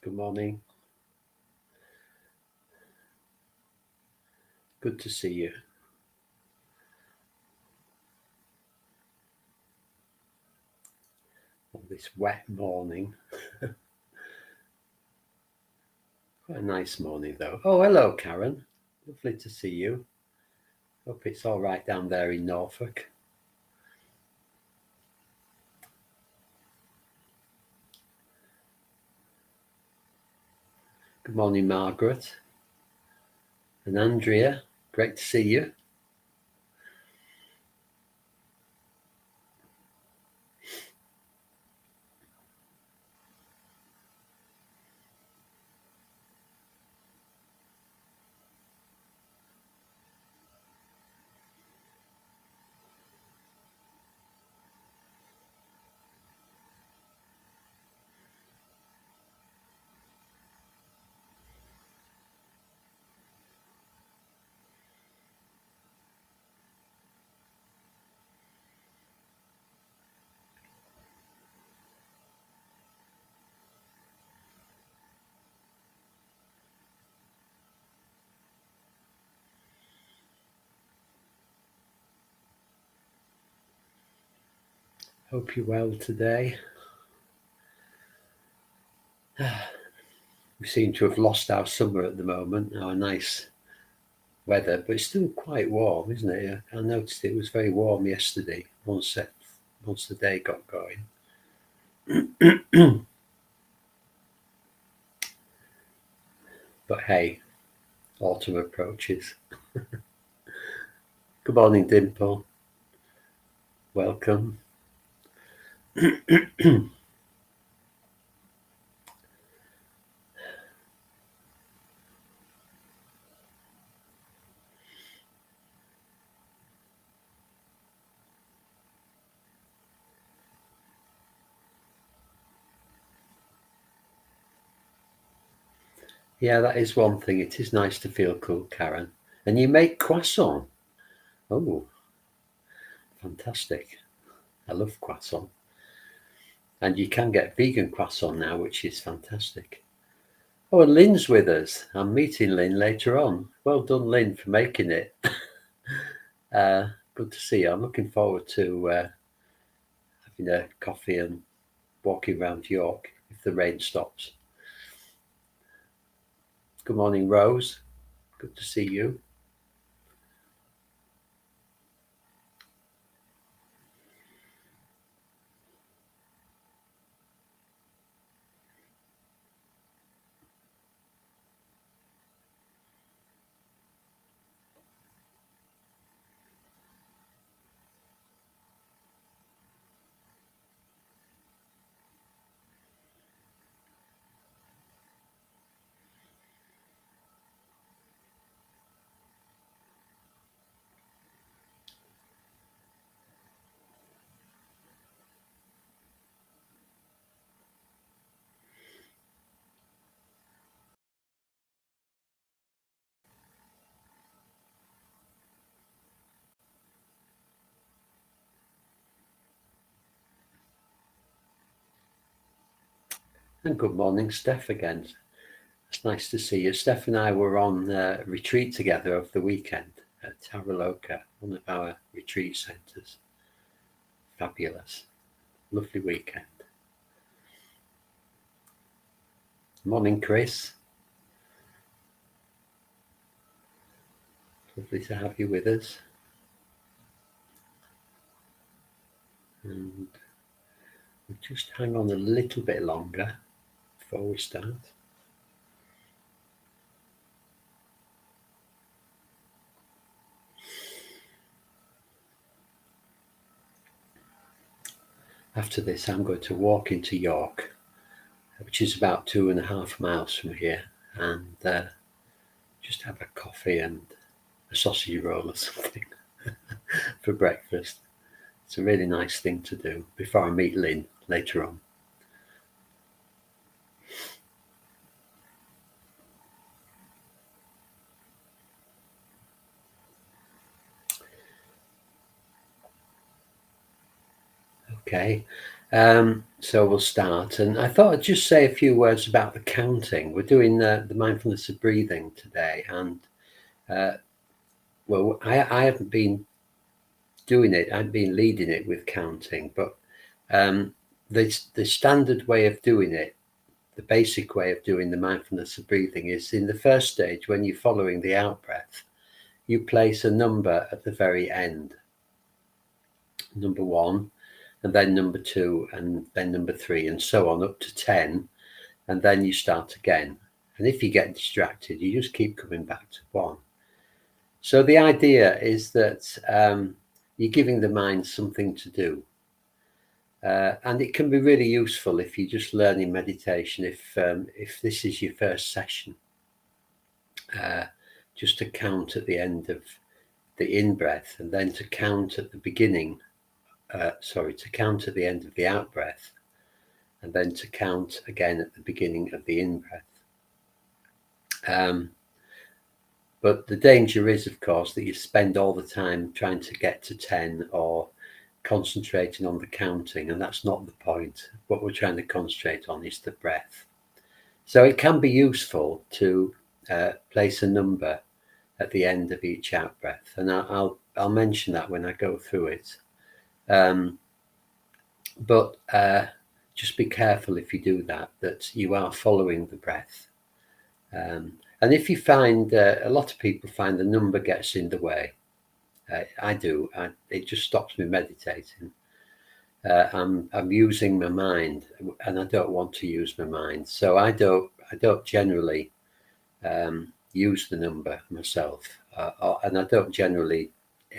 Good morning. Good to see you. On this wet morning. Quite a nice morning though. Oh, hello, Karen. Lovely to see you. Hope it's all right down there in Norfolk. Good morning, Margaret. And Andrea, great to see you. Hope you're well today. We seem to have lost our summer at the moment, our nice weather, but it's still quite warm, isn't it? I noticed it was very warm yesterday once the day got going. But hey, autumn approaches. Good morning, Dimple. Welcome. Yeah, that is one thing. It is nice to feel cool, Karen. And you make croissant. Oh, fantastic. I love croissant. And you can get vegan croissant now, which is fantastic. Oh, and Lynn's with us. I'm meeting Lynn later on. Well done, Lynn, for making it. Good to see you. I'm looking forward to having a coffee and walking around York if the rain stops. Good morning, Rose. Good to see you. And good morning, Steph, again. It's nice to see you. Steph and I were on a retreat together over the weekend at Taraloka, one of our retreat centres. Fabulous. Lovely weekend. Morning, Chris. Lovely to have you with us. And we'll just hang on a little bit longer before we start. After this, I'm going to walk into York, which is about 2.5 miles from here, and just have a coffee and a sausage roll or something for breakfast. It's a really nice thing to do before I meet Lynn later on. Okay, So we'll start, and I thought I'd just say a few words about the counting. We're doing the mindfulness of breathing today, and well, I haven't been doing it. I've been leading it with counting, but the standard way of doing it, the basic way of doing the mindfulness of breathing, is in the first stage when you're following the out breath, you place a number at the very end, number 1, and then number 2, and then number 3, and so on up to 10, and then you start again. And if you get distracted, you just keep coming back to 1. So the idea is that you're giving the mind something to do. And it can be really useful if you're just learning meditation, if this is your first session, just to count at the end of the in-breath, and then to count at the beginning, to count at the end of the out-breath, and then to count again at the beginning of the in-breath. But the danger is, of course, that you spend all the time trying to get to 10 or concentrating on the counting, and that's not the point. What we're trying to concentrate on is the breath. So it can be useful to place a number at the end of each out breath, and I'll mention that when I go through it. But just be careful if you do that you are following the breath. And if you find a lot of people find the number gets in the way, I do. It just stops me meditating. I'm using my mind, and I don't want to use my mind, so I don't generally use the number myself, and I don't generally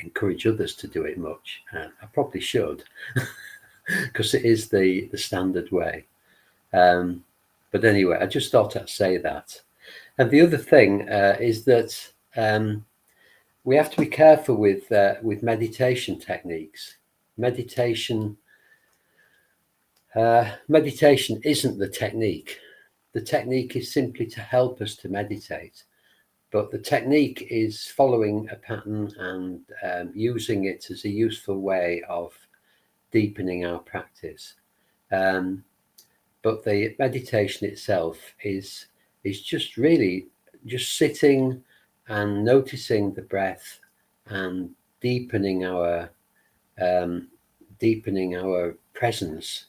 encourage others to do it much. I probably should, because it is the standard way. But anyway, I just thought I'd say that. And the other thing is that we have to be careful with meditation techniques. Meditation isn't the technique. The technique is simply to help us to meditate. But the technique is following a pattern and using it as a useful way of deepening our practice. But the meditation itself is just really just sitting and noticing the breath and deepening our presence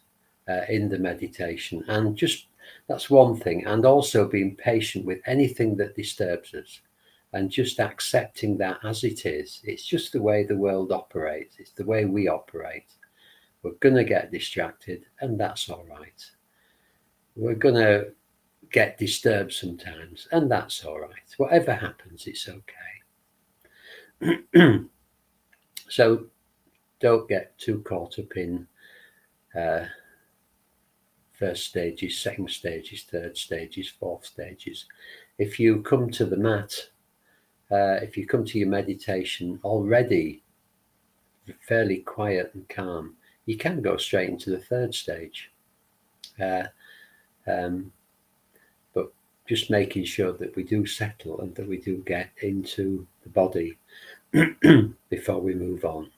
in the meditation. And just that's one thing. And also being patient with anything that disturbs us, and just accepting that as it is. It's just the way the world operates. It's the way we operate. We're going to get distracted, and that's all right. We're going to get disturbed sometimes, and that's all right. Whatever happens, it's okay. So don't get too caught up in first stages, second stages, third stages, fourth stages. If you come to the mat, if you come to your meditation already fairly quiet and calm, you can go straight into the third stage. But just making sure that we do settle and that we do get into the body before we move on.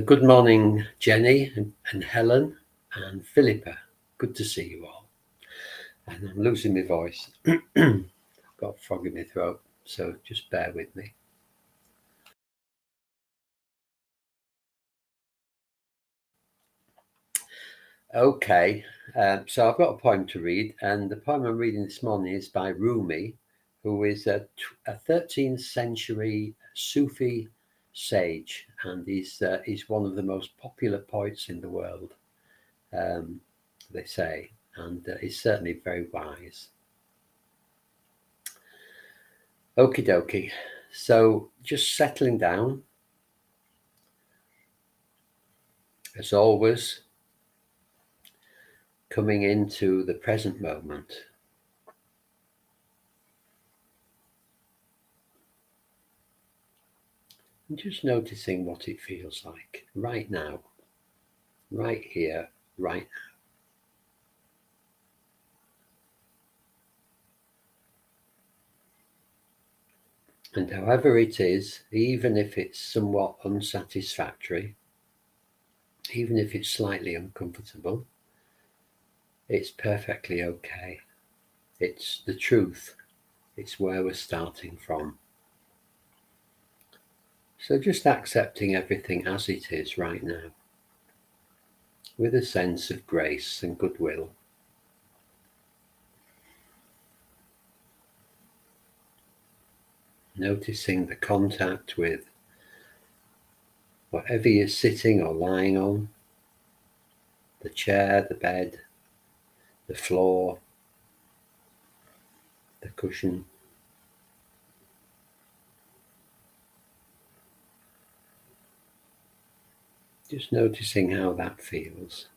Good morning, Jenny and Helen and Philippa. Good to see you all. And I'm losing my voice. I've got a frog in my throat, so just bear with me. Okay, so I've got a poem to read, and the poem I'm reading this morning is by Rumi, who is a 13th century Sufi sage, and he's one of the most popular poets in the world, they say, and he's certainly very wise. Okie dokie, so just settling down, as always, coming into the present moment. And just noticing what it feels like right now, right here, right now. And however it is, even if it's somewhat unsatisfactory, Even if it's slightly uncomfortable, it's perfectly okay. It's the truth. It's where we're starting from. So just accepting everything as it is right now, with a sense of grace and goodwill. Noticing the contact with whatever you're sitting or lying on, the chair, the bed, the floor, the cushion. Just noticing how that feels.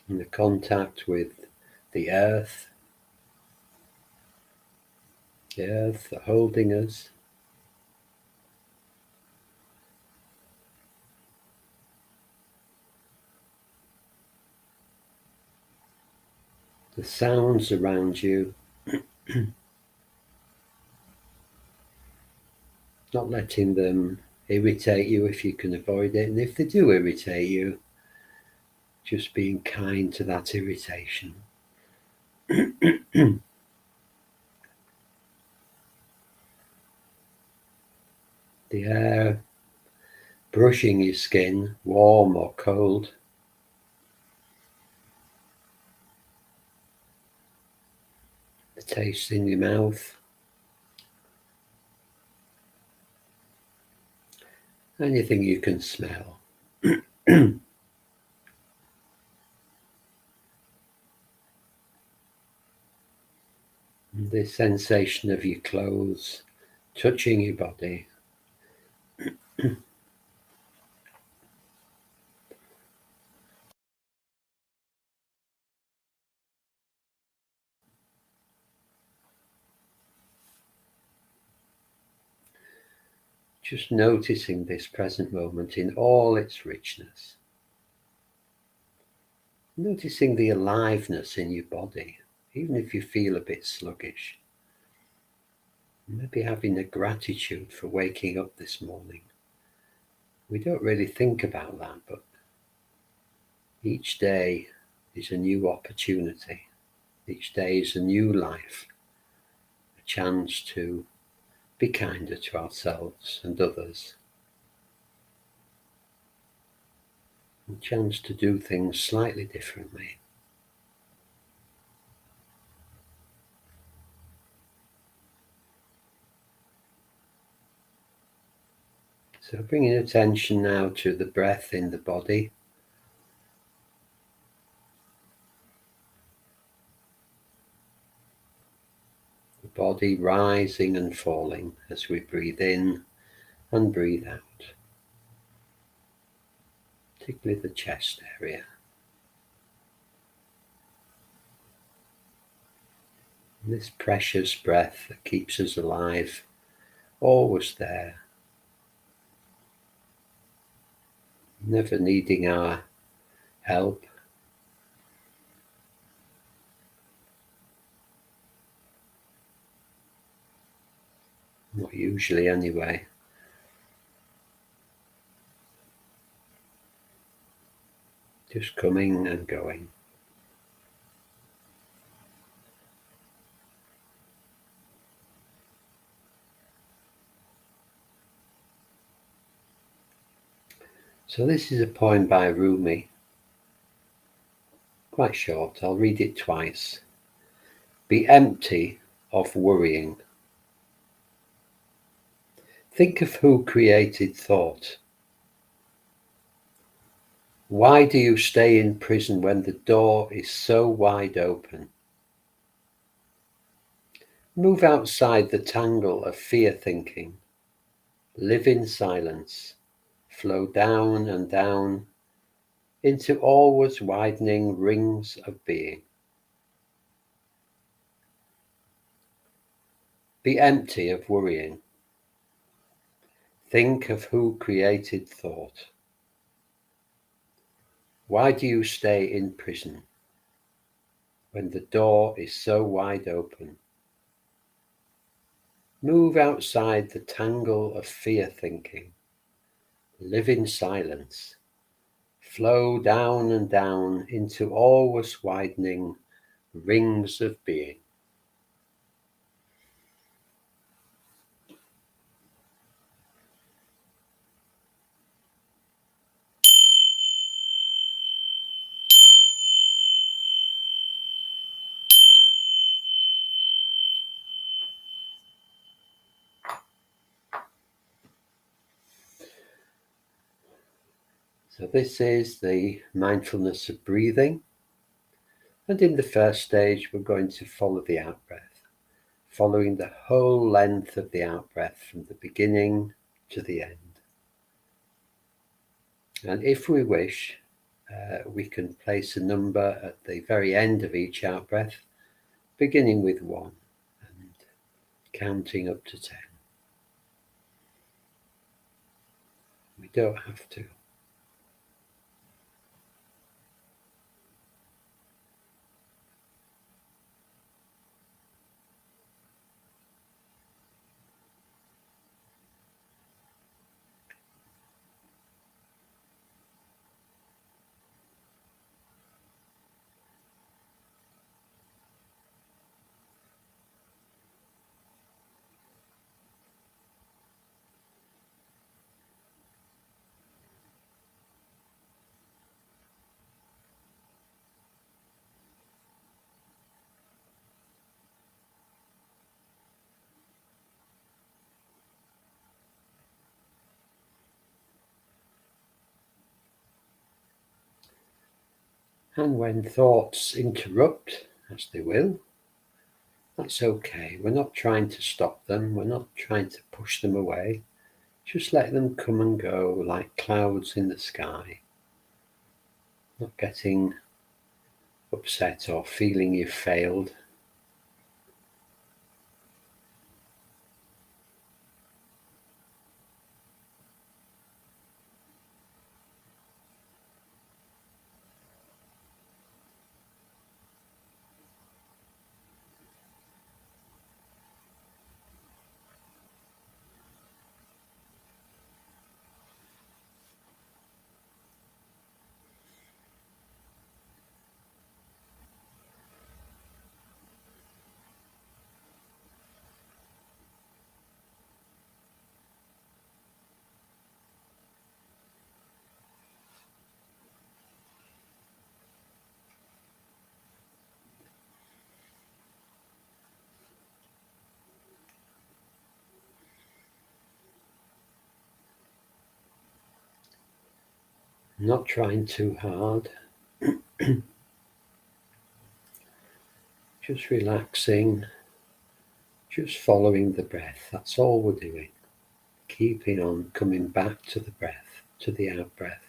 And the contact with the earth holding us. The sounds around you, not letting them irritate you if you can avoid it. And if they do irritate you, just being kind to that irritation. The air brushing your skin, warm or cold. The taste in your mouth. Anything you can smell. The sensation of your clothes touching your body. Just noticing this present moment in all its richness. Noticing the aliveness in your body, even if you feel a bit sluggish. Maybe having a gratitude for waking up this morning. We don't really think about that, but each day is a new opportunity. Each day is a new life, a chance to be kinder to ourselves and others, a chance to do things slightly differently. So bringing attention now to the breath in the body. The body rising and falling as we breathe in and breathe out, particularly the chest area. And this precious breath that keeps us alive, always there, never needing our help. Not usually anyway. Just coming and going. So this is a poem by Rumi, quite short. I'll read it twice. Be empty of worrying. Think of who created thought. Why do you stay in prison when the door is so wide open? Move outside the tangle of fear thinking. Live in silence. Flow down and down into always widening rings of being. Be empty of worrying. Think of who created thought. Why do you stay in prison when the door is so wide open. Move outside the tangle of fear thinking. Live in silence. Flow down and down into always widening rings of being. So this is the mindfulness of breathing. And in the first stage, we're going to follow the out-breath, following the whole length of the out-breath from the beginning to the end. And if we wish, we can place a number at the very end of each out-breath, beginning with 1 and counting up to 10. We don't have to. And when thoughts interrupt, as they will, that's okay. We're not trying to stop them. We're not trying to push them away. Just let them come and go like clouds in the sky. Not getting upset or feeling you've failed. Not trying too hard. Just relaxing. Just following the breath. That's all we're doing. Keeping on coming back to the breath, to the out breath.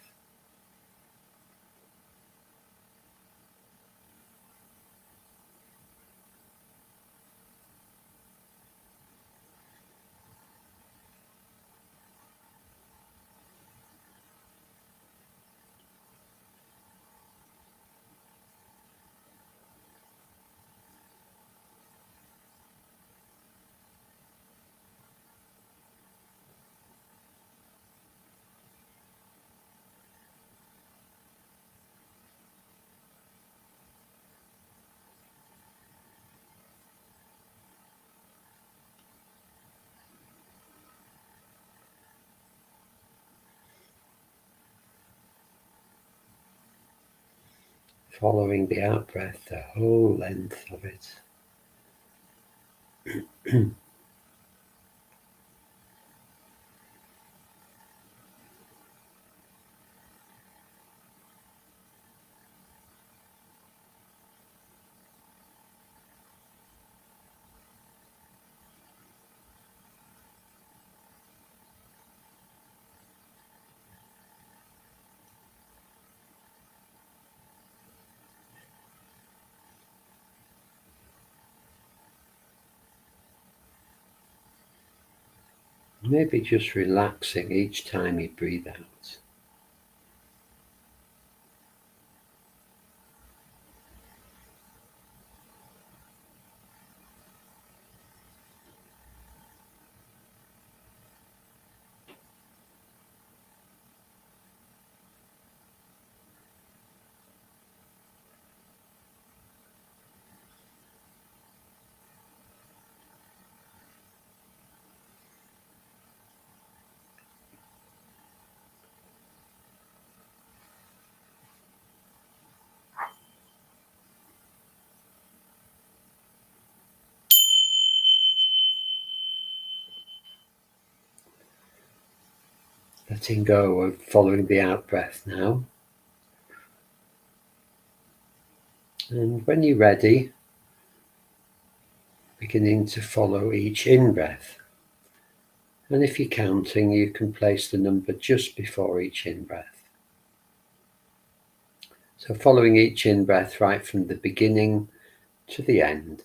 Following the out breath, the whole length of it. Maybe just relaxing each time you breathe out. letting go of following the out breath now. And when you're ready, beginning to follow each in breath. And if you're counting, you can place the number just before each in breath. So following each in breath right from the beginning to the end.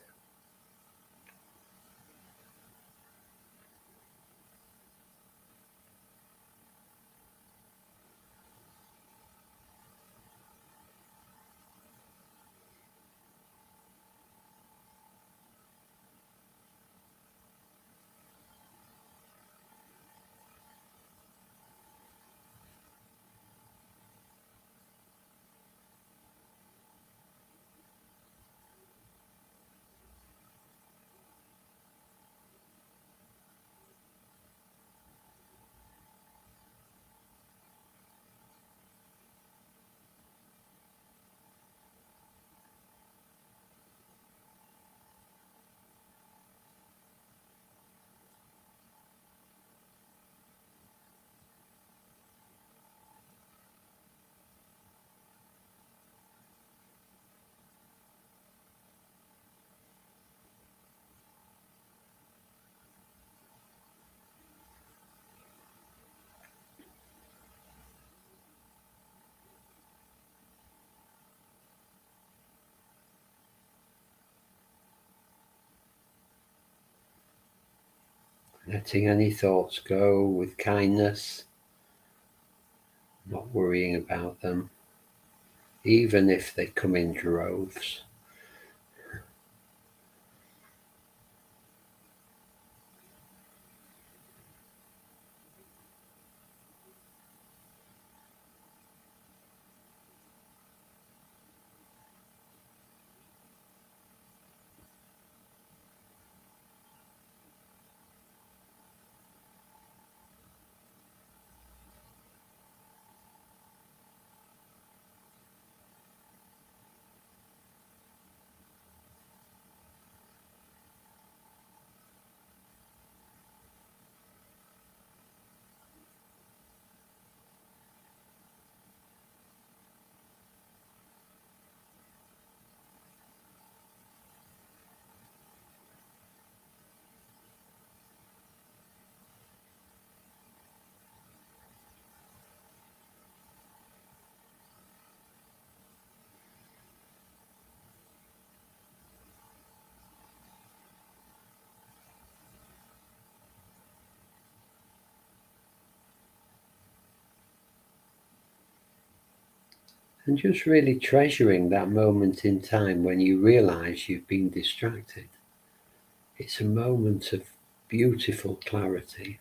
Letting any thoughts go with kindness, not worrying about them, even if they come in droves. And just really treasuring that moment in time when you realize you've been distracted. It's a moment of beautiful clarity.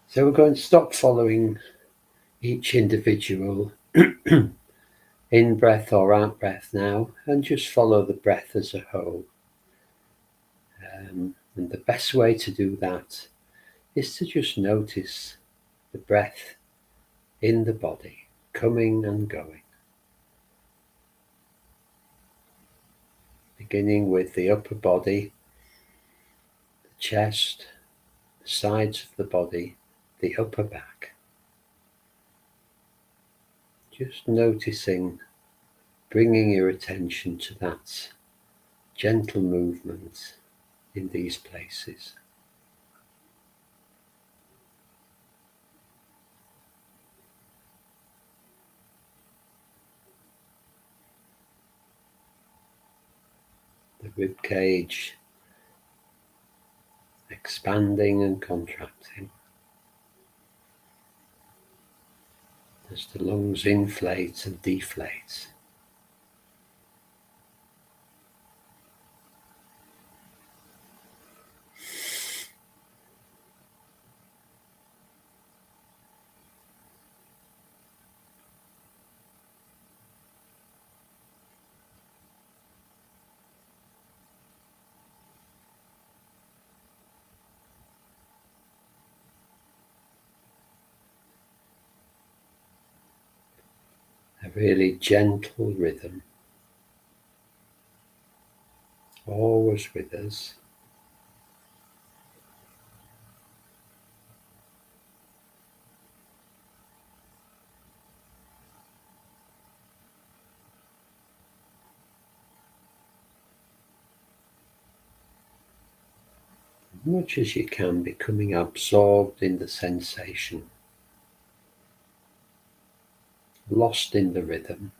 So we're going to stop following each individual in breath or out breath now, and just follow the breath as a whole. And the best way to do that is to just notice the breath in the body, coming and going. Beginning with the upper body, the chest, the sides of the body, the upper back. Just noticing, bringing your attention to that gentle movement in these places. rib cage expanding and contracting as the lungs inflate and deflate. A really gentle rhythm, always with us. As much as you can, becoming absorbed in the sensation, lost in the rhythm.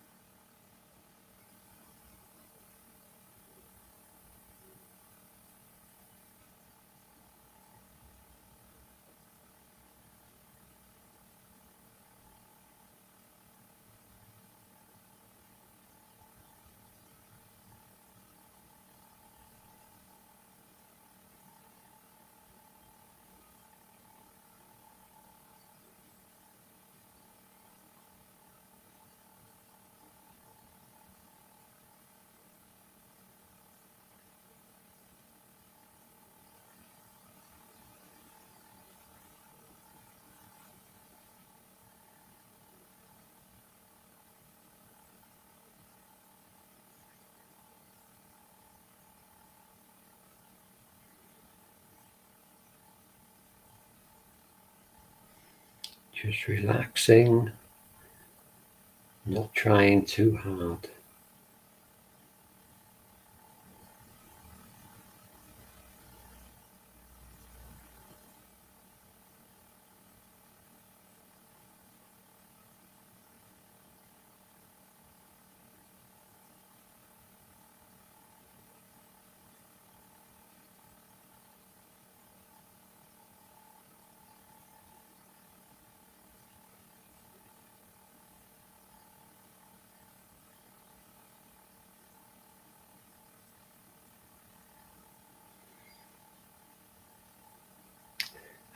Just relaxing, not trying too hard.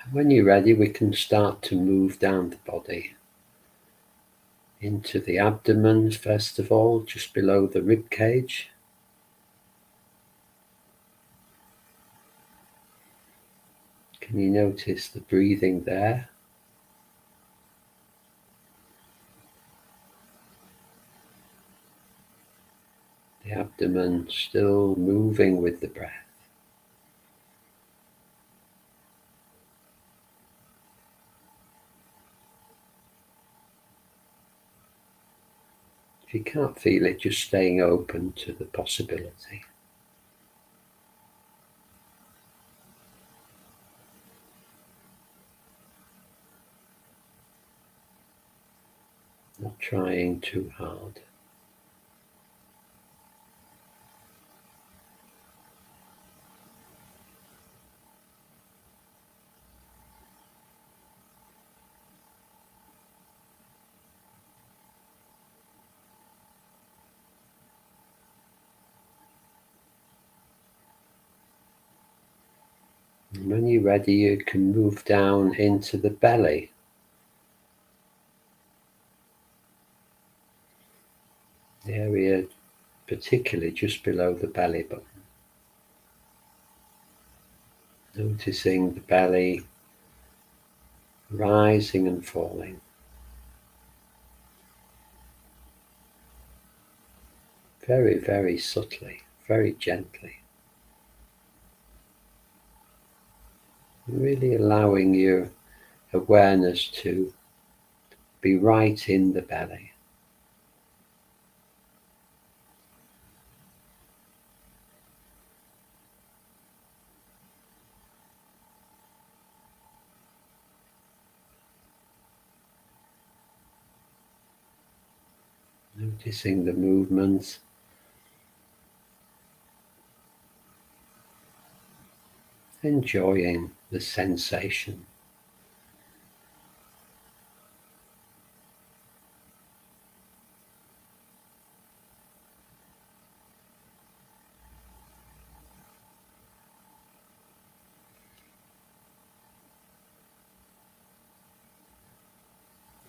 And when you're ready, we can start to move down the body into the abdomen, first of all, just below the rib cage. Can you notice the breathing there? The abdomen still moving with the breath. If you can't feel it, just staying open to the possibility. Not trying too hard. And when you're ready, you can move down into the belly. The area particularly just below the belly button. Noticing the belly rising and falling. Very, very subtly, very gently. Really allowing your awareness to be right in the belly. Noticing the movements enjoying the sensation.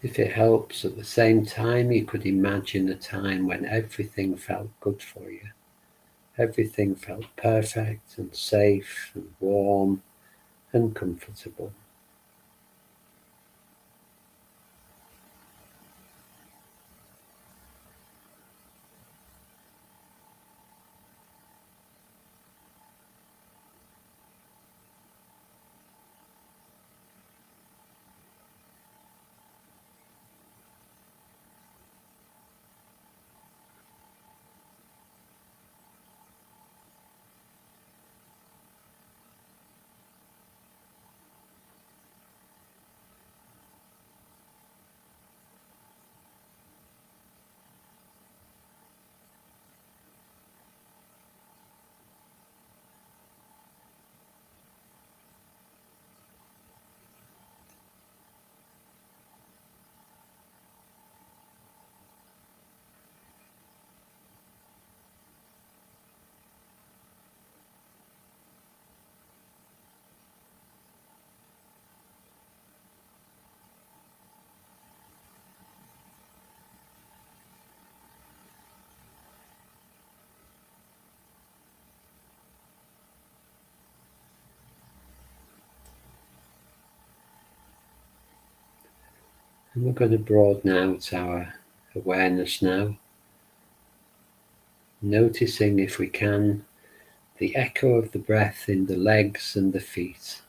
If it helps, at the same time, you could imagine a time when everything felt good for you. Everything felt perfect and safe and warm and comfortable. And we're going to broaden out our awareness now, noticing, if we can, the echo of the breath in the legs and the feet.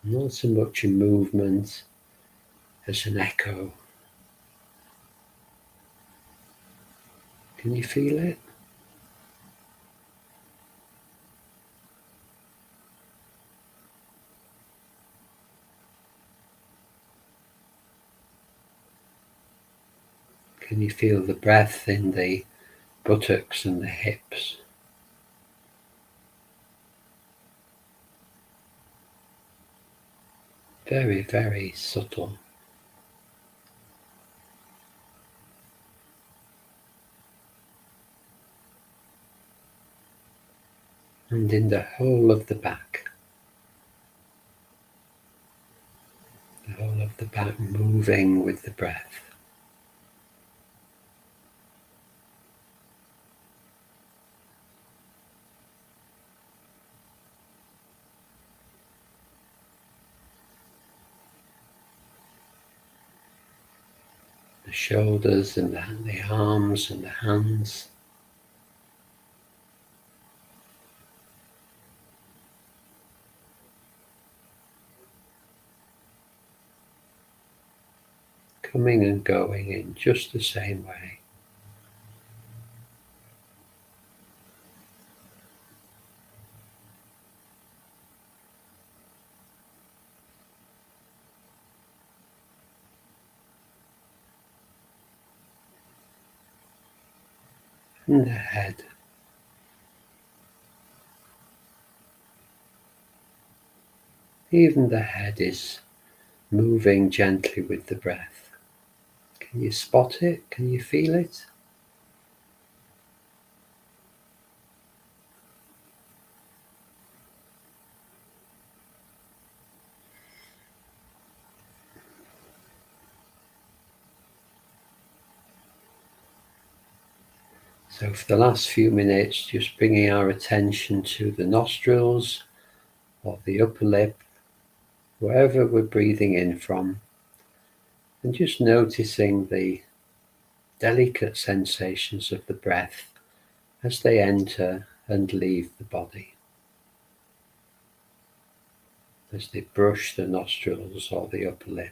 Not so much a movement as an echo. Can you feel it? Can you feel the breath in the buttocks and the hips? Very, very subtle. And in the whole of the back. The whole of the back moving with the breath. The shoulders and the arms and the hands. Coming and going in just the same way. And the head. Even the head is moving gently with the breath. Can you spot it? Can you feel it? So for the last few minutes, just bringing our attention to the nostrils or the upper lip, wherever we're breathing in from, and just noticing the delicate sensations of the breath as they enter and leave the body, as they brush the nostrils or the upper lip.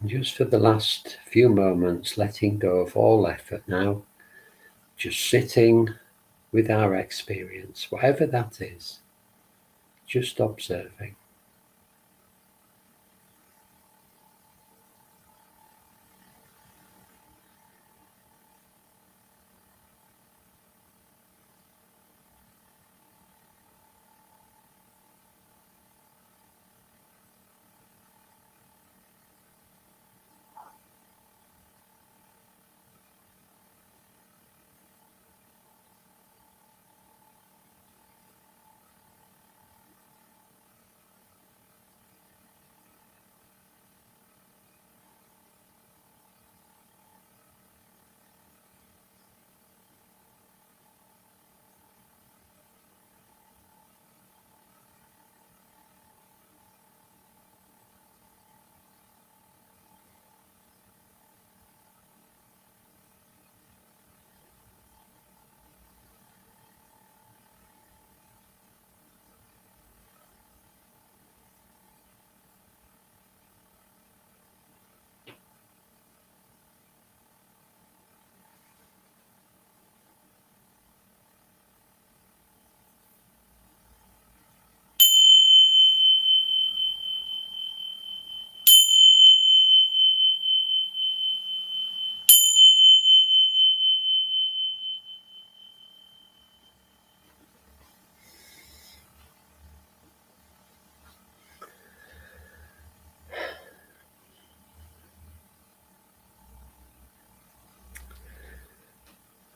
Just for the last few moments, letting go of all effort now, just sitting with our experience, whatever that is, just observing.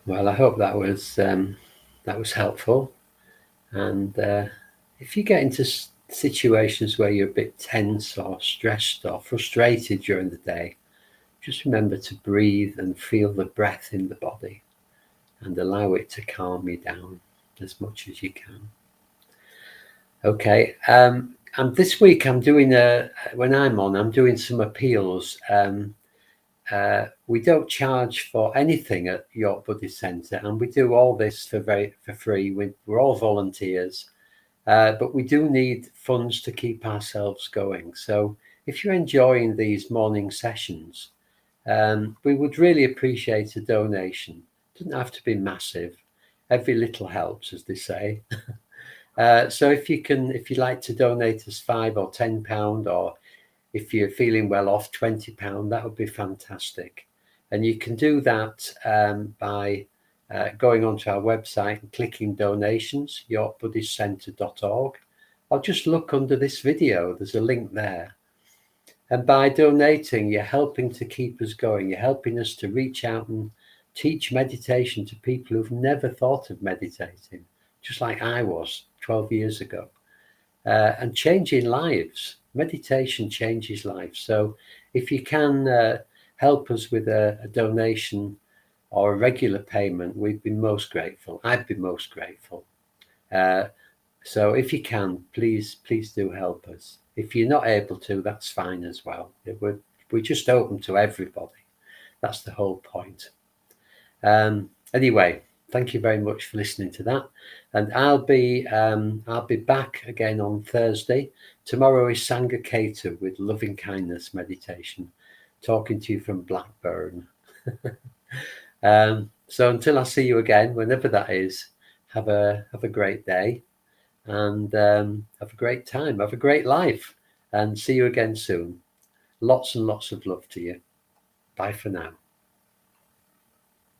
Well, I hope that was helpful. And if you get into situations where you're a bit tense or stressed or frustrated during the day, just remember to breathe and feel the breath in the body and allow it to calm you down as much as you can. Okay. And this week I'm doing I'm doing some appeals. We don't charge for anything at York Buddhist Centre, and we do all this for free. We're all volunteers, but we do need funds to keep ourselves going. So if you're enjoying these morning sessions, we would really appreciate a donation. It doesn't have to be massive. Every little helps, as they say. So if you'd like to donate us £5 or £10, or if you're feeling well off, £20, that would be fantastic. And you can do that by going onto our website and clicking donations, yorkbuddhistcentre.org, or just look under this video. There's a link there. And by donating, you're helping to keep us going. You're helping us to reach out and teach meditation to people who've never thought of meditating, just like I was 12 years ago. And changing lives. Meditation changes lives. So if you can help us with a donation or a regular payment, we'd be most grateful. I'd be most grateful. So if you can, please do help us. If you're not able to, that's fine as well. We're just open to everybody. That's the whole point. Anyway, thank you very much for listening to that. And I'll be back again on Thursday. Tomorrow is Sangha Ketu with loving kindness meditation, talking to you from Blackburn. So until I see you again, whenever that is, have a great day, and have a great time, have a great life, and see you again soon. Lots and lots of love to you. Bye for now.